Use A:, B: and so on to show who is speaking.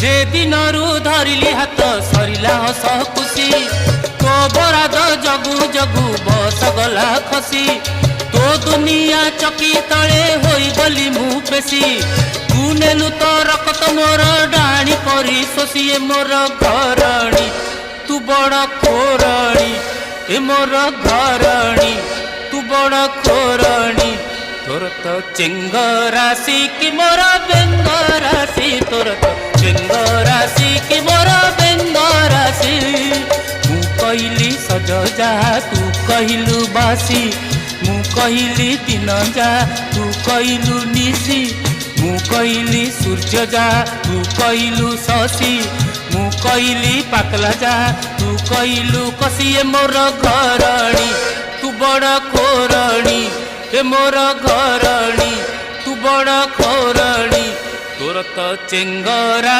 A: जे दिनरू धरिली हाथ सरिला हस खुशी तो बराद जगु जगु बस गला खसी तो दुनिया चकी तले होई गली मु पेशी तू नेलु तो रकत मोर डाणी परी शोषिए मोर घरणी तू बड़ खोरणी ए मोर घरणी तू बड़ खोरणी तोर तो चेंग राशि की मोर बेंग राशि तोर तो चेंग राशि की मोर बेंग राशि मु कहली सज जा तू कहलु बासी मु कहली दिन जा तू कहलु निशी मु कहली सूर्य जा तू कहलु शशि मु कहली पाकला जा तू कहलु कसिए मोर घरणी तू बड़ खोरणी ए मोर घरणी तू बड़ खोरणी तोर तो चेंग राशि